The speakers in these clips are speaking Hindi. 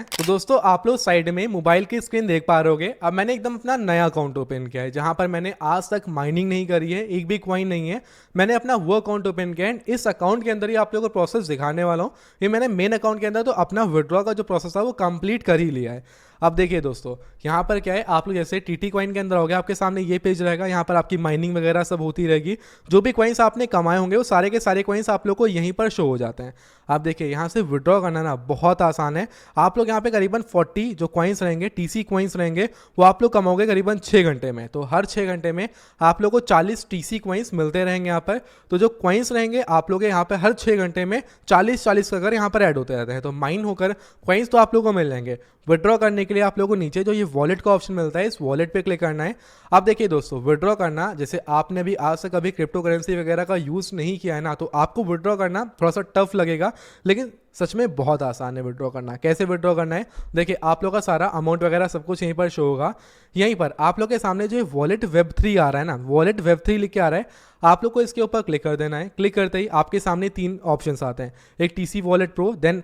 तो दोस्तों आप लोग साइड में मोबाइल की स्क्रीन देख पा रहे होगे। अब मैंने एकदम अपना नया अकाउंट ओपन किया है जहां पर मैंने आज तक माइनिंग नहीं करी है, एक भी कॉइन नहीं है। मैंने अपना वो अकाउंट ओपन किया है। इस अकाउंट के अंदर ही आप लोगों को प्रोसेस दिखाने वाला हूँ। ये मैंने मेन अकाउंट के अंदर तो अपना विड्रॉ का जो प्रोसेस था वो कंप्लीट कर ही लिया है। अब देखिए दोस्तों, यहाँ पर क्या है, आप लोग जैसे टीटी कॉइन के अंदर हो गया, आपके सामने ये पेज रहेगा। यहाँ पर आपकी माइनिंग वगैरह सब होती रहेगी। जो भी कॉइन्स आपने कमाए होंगे वो सारे के सारे कॉइन्स आप लोग को यहीं पर शो हो जाते हैं। आप देखिए यहाँ से विड्रॉ करना ना बहुत आसान है। आप लोग यहाँ पे करीबन 40 जो कॉइन्स रहेंगे, टीसी कॉइन्स रहेंगे, वो आप लोग कमाओगे करीबन 6 घंटे में। तो हर 6 घंटे में आप लोग को 40 टीसी कॉइन्स मिलते रहेंगे यहाँ पर। तो जो कॉइन्स रहेंगे आप लोग यहाँ पे हर 6 घंटे में 40-40 कर यहाँ पर ऐड होते रहते हैं। तो माइन होकर कॉइन्स तो आप लोग को मिल जाएंगे। विड्रॉ करने के लिए आप लोगों को नीचे जो ये वॉलेट का ऑप्शन मिलता है, इस वॉलेट पे क्लिक करना है। अब देखिए दोस्तों, विड्रॉ करना, जैसे आपने भी आज तक कभी क्रिप्टो करेंसी वगैरह का यूज़ नहीं किया है ना, तो आपको विड्रॉ करना थोड़ा सा टफ लगेगा, लेकिन सच में बहुत आसान है विड्रॉ करना। कैसे विड्रॉ करना है, देखिए आप लोग का सारा अमाउंट वगैरह सब कुछ यहीं पर शो होगा। यहीं पर आप लोग के सामने जो वॉलेट वेब 3 आ रहा है ना, वॉलेट वेब 3 लिख के आ रहा है, आप लोग को इसके ऊपर क्लिक कर देना है। क्लिक करते ही आपके सामने 3 ऑप्शंस आते हैं, एक TC wallet pro, then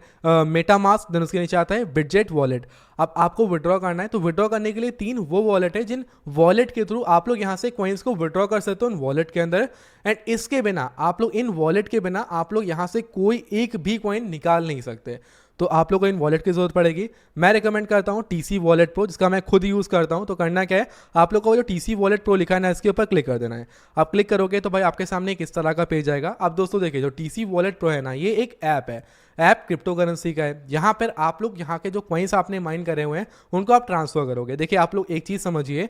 MetaMask, then उसके नीचे आता है बिटजेट वॉलेट। अब आपको विड्रॉ करना है, तो विड्रॉ करने के लिए 3 वो वॉलेट है जिन वॉलेट के थ्रू आप लोग यहाँ से कॉइन्स को विड्रॉ कर सकते हो उन वॉलेट के अंदर। एंड इसके बिना आप लोग, इन वॉलेट के बिना आप लोग यहाँ से कोई एक भी कॉइन निकाल नहीं सकते। तो आप लोग को इन वॉलेट की जरूरत पड़ेगी। मैं रिकमेंड करता हूँ टीसी वॉलेट प्रो, जिसका मैं खुद यूज़ करता हूँ। तो करना क्या है, आप लोग को जो टीसी वॉलेट प्रो लिखा है ना, इसके ऊपर क्लिक कर देना है। आप क्लिक करोगे तो भाई आपके सामने किस तरह का पेज आएगा। अब दोस्तों देखिए, जो टीसी वॉलेट प्रो है ना, ये एक ऐप है। ऐप क्रिप्टो करेंसी का है। यहाँ पर आप लोग यहाँ के जो कॉइन्स आपने माइन करे हुए हैं उनको आप ट्रांसफर करोगे। देखिए आप लोग एक चीज़ समझिए,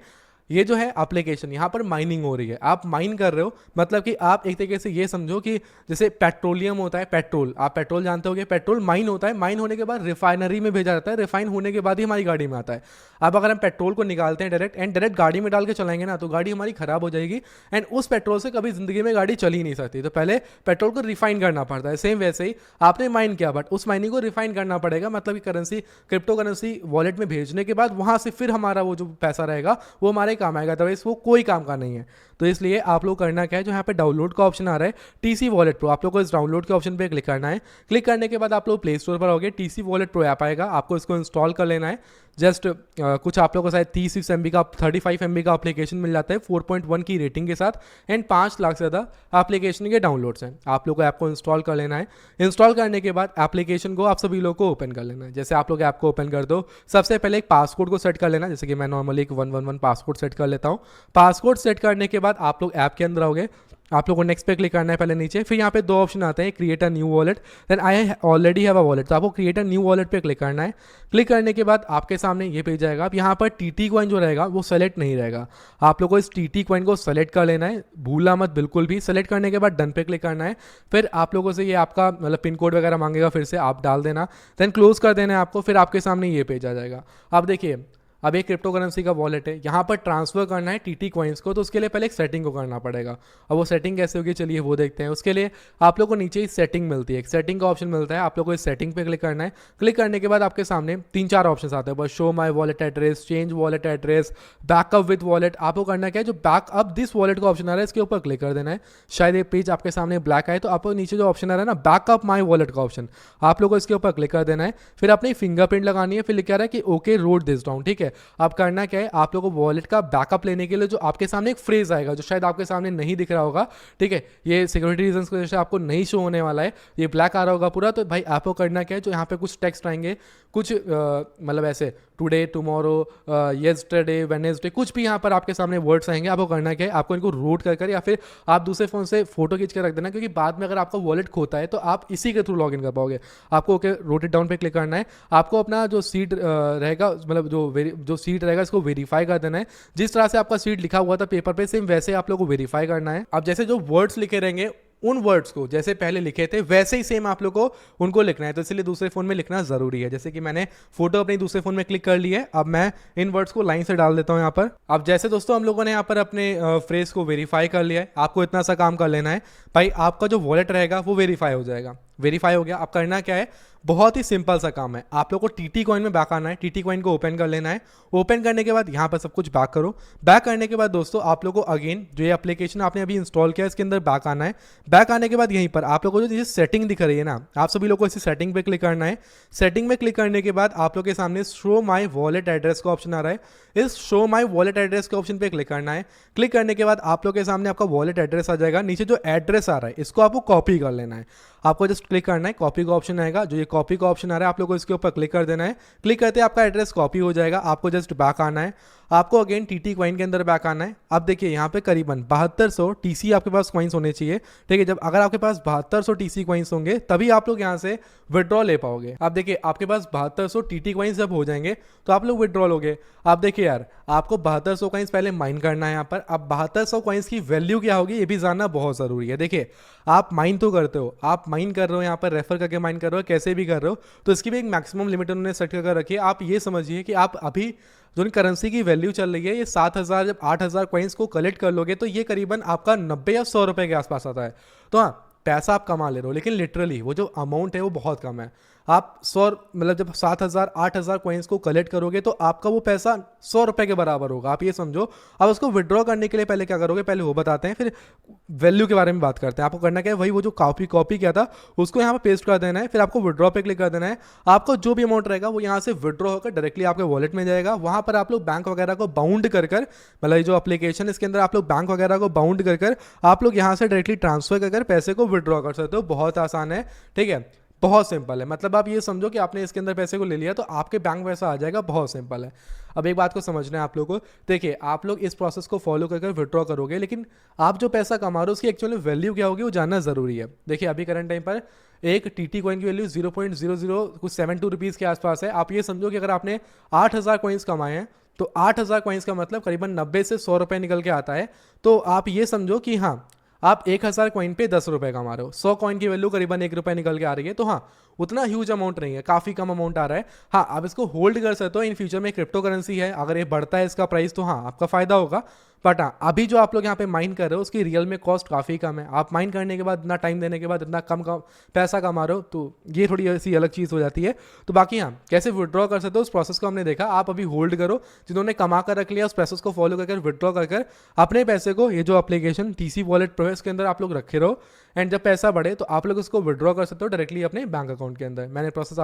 ये जो है एप्लीकेशन, यहाँ पर माइनिंग हो रही है, आप माइन कर रहे हो, मतलब कि आप एक तरीके से ये समझो कि जैसे पेट्रोलियम होता है, पेट्रोल, आप पेट्रोल जानते होगे, पेट्रोल माइन होता है, माइन होने के बाद रिफाइनरी में भेजा जाता है, रिफाइन होने के बाद ही हमारी गाड़ी में आता है। अब अगर हम पेट्रोल को निकालते हैं डायरेक्ट गाड़ी में डाल के चलाएंगे ना, तो गाड़ी हमारी खराब हो जाएगी। एंड उस पेट्रोल से कभी जिंदगी में गाड़ी चल ही नहीं सकती। तो पहले पेट्रोल को रिफाइन करना पड़ता है। सेम वैसे ही आपने माइन किया, बट उस माइनिंग को रिफाइन करना पड़ेगा, मतलब कि करेंसी, क्रिप्टो करेंसी वॉलेट में भेजने के बाद वहां से फिर हमारा वो जो पैसा रहेगा वो हमारे काम आएगा। अदरवाइज वो कोई काम का नहीं है। तो इसलिए आप लोग करना क्या है, जो यहाँ पे डाउनलोड का ऑप्शन आ रहा है टीसी वॉलेट प्रो, आप लोग को इस डाउनलोड के ऑप्शन पे क्लिक करना है। क्लिक करने के बाद आप लोग प्ले स्टोर पर आओगे, टीसी वॉलेट प्रो ऐप आएगा, आपको इसको इंस्टॉल कर लेना है। जस्ट कुछ आप लोग को शायद 30 MB का 35 MB का एप्लीकेशन मिल जाता है 4.1 की रेटिंग के साथ। एंड 5 लाख से ज़्यादा एप्लीकेशन के डाउनलोड्स हैं। आप लोग को ऐप को इंस्टॉल कर लेना है। इंस्टॉल करने के बाद एप्लीकेशन को आप सभी लोग को ओपन कर लेना है। जैसे आप लोग ऐप को ओपन कर दो, सबसे पहले एक पासकोड को सेट कर लेना। जैसे कि मैं नॉर्मली एक 111 पासकोड सेट कर लेता हूँ। पासकोड सेट करने के बाद आप लोग ऐप के अंदर आओगे, आप लोगों को नेक्स्ट पे क्लिक करना है पहले नीचे। फिर यहाँ पे 2 ऑप्शन आते हैं, create a new wallet, then I already have a wallet. तो आपको क्रिएट अ न्यू वॉलेट पे क्लिक करना है। क्लिक करने के बाद आपके सामने ये पेज आएगा। अब यहाँ पर टीटी कॉइन जो रहेगा वो सेलेक्ट नहीं रहेगा। आप लोग को इस टीटी कॉइन को सेलेक्ट कर लेना है, भूलना मत बिल्कुल भी। सेलेक्ट करने के बाद डन पे क्लिक करना है। फिर आप लोगों से ये आपका मतलब पिन कोड वगैरह मांगेगा, फिर से आप डाल देना, देन क्लोज कर देना है आपको। फिर आपके सामने ये पेज आ जाएगा। अब देखिए, अब एक क्रिप्टो करेंसी का वॉलेट है, यहाँ पर ट्रांसफर करना है टीटी कॉइन्स को, तो उसके लिए पहले एक सेटिंग को करना पड़ेगा। अब वो सेटिंग कैसे होगी, चलिए वो देखते हैं। उसके लिए आप लोग को नीचे ही सेटिंग मिलती है, एक सेटिंग का ऑप्शन मिलता है, आप लोग को इस सेटिंग पे क्लिक करना है। क्लिक करने के बाद आपके सामने 3-4 ऑप्शन आते हैं, बस show my wallet address, change wallet address, backup with wallet. आपको करना क्या है, जो बैकअप दिस वॉलेट का ऑप्शन आ रहा है इसके ऊपर क्लिक कर देना है। शायद ये पेज आपके सामने ब्लैक आए, तो आपको नीचे जो ऑप्शन आ रहा है ना, बैकअप माई वॉलेट का ऑप्शन, आप लोग को इसके ऊपर क्लिक कर देना है। फिर अपनी फिंगरप्रिंट लगानी है। फिर लिखा रहा है कि ओके रोट दिस डाउन, ठीक है। अब करना है, आप लोगों को वॉलेट का बैकअप लेने के लिए जो आपके सामने एक फ्रेज आएगा, जो शायद आपके सामने नहीं दिख रहा होगा, ठीक है, ये सिक्योरिटी रीजंस की वजह से आपको नहीं शो होने वाला है, ये ब्लैक आ रहा होगा पूरा। तो भाई आपको करना क्या है, जो यहाँ पे कुछ टेक्स्ट आएंगे, कुछ मतलब ऐसे टुडे, टुमारो, येस्टरडे, वेडनेसडे, कुछ भी यहाँ पर आपके सामने वर्ड्स आएंगे। आपको करना क्या है, आपको इनको रोट कर या फिर आप दूसरे फोन से फोटो खींच कर रख देना, क्योंकि बाद में अगर आपका वॉलेट खोता है तो आप इसी के थ्रू लॉग इन कर पाओगे। आपको ओके रोटेट डाउन पे क्लिक करना है। आपको अपना जो सीट रहेगा, मतलब जो सीट रहेगा, इसको वेरीफाई कर देना है। जिस तरह से आपका सीट लिखा हुआ था पेपर पे, सेम वैसे आप लोग को वेरीफाई करना है। अब जैसे जो वर्ड्स लिखे रहेंगे, उन वर्ड्स को जैसे पहले लिखे थे वैसे ही सेम आप लोग को उनको लिखना है। तो इसलिए दूसरे फोन में लिखना जरूरी है। जैसे कि मैंने फोटो अपने दूसरे फोन में क्लिक कर ली है। अब मैं इन वर्ड्स को लाइन से डाल देता हूं यहाँ पर। अब जैसे दोस्तों हम लोगों ने यहाँ पर अपने फ्रेज को वेरीफाई कर लिया है, आपको इतना सा काम कर लेना है, भाई आपका जो वॉलेट रहेगा वो वेरीफाई हो जाएगा। वेरीफाई हो गया। अब करना क्या है, बहुत ही सिंपल सा काम है, आप लोग को टीटी कॉइन में बैक आना है, टीटी कॉइन को ओपन कर लेना है। ओपन करने के बाद यहाँ पर सब कुछ बैक करो। बैक करने के बाद दोस्तों आप लोग को अगेन जो ये एप्लीकेशन आपने अभी इंस्टॉल किया है इसके अंदर बैक आना है। बैक आने के बाद यहीं पर आप लोग को जो सेटिंग दिख रही है ना, आप सभी लोग को इसी सेटिंग पे क्लिक करना है। सेटिंग में क्लिक करने के बाद आप लोग के सामने शो माई वॉलेट एड्रेस का ऑप्शन आ रहा है। इस शो माई वॉलेट एड्रेस के ऑप्शन पे क्लिक करना है। क्लिक करने के बाद आप लोग के सामने आपका वॉलेट एड्रेस आ जाएगा। नीचे जो एड्रेस आ रहा है इसको आपको कॉपी कर लेना है। आपको जस्ट क्लिक करना है, कॉपी का ऑप्शन आएगा, जो ये कॉपी का ऑप्शन आ रहा है आप लोग को इसके ऊपर क्लिक कर देना है। क्लिक करते ही आपका एड्रेस कॉपी हो जाएगा। आपको जस्ट बैक आना है, आपको अगेन टीटी कॉइन के अंदर बैक आना है। अब देखिए यहाँ पे करीबन 7200 टीसी आपके पास कॉइन्स होने चाहिए, ठीक है। जब अगर आपके पास 7200 टीसी कॉइन्स होंगे तभी आप लोग यहाँ से विड्रॉ ले पाओगे। अब देखिए आपके पास 7200 टीटी कॉइन्स जब हो जाएंगे तो आप लोग विड्रॉ लोगे। आप देखिए यार, आपको 7200 कॉइन्स पहले माइन करना है यहाँ पर। अब 7200 कॉइन्स की वैल्यू क्या होगी ये भी जानना बहुत जरूरी है। देखिए आप माइन तो करते हो, आप माइन कर रहे हो, यहाँ पर रेफर करके माइन कर रहे हो, कैसे भी कर रहे हो, तो इसकी भी एक मैक्सिमम लिमिट उन्होंने सेट कर रखी है। आप ये समझिए कि आप अभी जो करेंसी की वैल्यू चल रही है ये 7000 जब 8000 कॉइन्स को कलेक्ट कर लोगे तो ये करीबन आपका 90 या 100 रुपए के आसपास आता है। तो हाँ, पैसा आप कमा ले रहे हो, लेकिन लिटरली वो जो अमाउंट है वो बहुत कम है। आप 100 मतलब जब 7000 8000 कॉइन्स को कलेक्ट करोगे तो आपका वो पैसा 100 रुपए के बराबर होगा, आप ये समझो। अब उसको विड्रॉ करने के लिए पहले क्या करोगे, पहले वो बताते हैं, फिर वैल्यू के बारे में बात करते हैं। आपको करना क्या है, वही वो जो कॉपी किया था उसको यहाँ पे पेस्ट कर देना है। फिर आपको विड्रॉ पे क्लिक कर देना है। आपको जो भी अमाउंट रहेगा वो यहाँ से विड्रॉ होकर डायरेक्टली आपके वॉलेट में जाएगा। वहाँ पर आप लोग बैंक वगैरह को बाउंड कर मतलब जो एप्लीकेशन इसके अंदर आप लोग बैंक वगैरह को बाउंड कर आप लोग यहाँ से डायरेक्टली ट्रांसफर कर पैसे को विड्रॉ कर सकते हो। बहुत आसान है, ठीक है, बहुत सिंपल है। मतलब आप ये समझो कि आपने इसके अंदर पैसे को ले लिया तो आपके बैंक पैसा आ जाएगा, बहुत सिंपल है। अब एक बात को समझना है आप लोगों को, देखिए आप लोग इस प्रोसेस को फॉलो कर विड्रॉ करोगे, लेकिन आप जो पैसा कमा रहे हो उसकी एक्चुअली वैल्यू क्या होगी वो जानना जरूरी है। देखिए अभी करंट टाइम पर एक टीटी कॉइन की वैल्यू 0.00 कुछ 72 रुपीज़ के आसपास है। आप ये समझो कि अगर आपने 8000 कॉइन्स कमाए हैं तो 8000 कॉइन्स का मतलब करीबन 90 से 100 रुपए निकल के आता है। तो आप ये समझो कि हाँ, आप 1000 कॉइन पे 10 रुपए कमा रहे हो, 100 कॉइन की वैल्यू करीबन 1 रुपए निकल के आ रही है। तो हाँ, उतना ह्यूज अमाउंट नहीं है, काफी कम अमाउंट आ रहा है। हाँ, आप इसको होल्ड कर सकते हो, इन फ्यूचर में क्रिप्टो करेंसी है, अगर ये बढ़ता है इसका प्राइस तो हाँ आपका फायदा होगा। बट हाँ, अभी जो आप लोग यहाँ पे माइन कर रहे हो उसकी रियल में कॉस्ट काफ़ी कम है। आप माइन करने के बाद इतना टाइम देने के बाद इतना कम पैसा कमा रहे हो तो ये थोड़ी ऐसी अलग चीज़ हो जाती है। तो बाकी हाँ, कैसे विड्रॉ कर सकते हो उस प्रोसेस को हमने देखा। आप अभी होल्ड करो, जिन्होंने कमा कर रख लिया उस प्रोसेस को फॉलो कर विड्रॉ कर अपने पैसे को ये जो एप्लीकेशन टीसी वॉलेट प्रोसेस के अंदर आप लोग रखे रहो। एंड जब पैसा बढ़े तो आप लोग उसको विड्रॉ कर सकते हो डायरेक्टली अपने बैंक अकाउंट के अंदर। मैंने प्रोसेस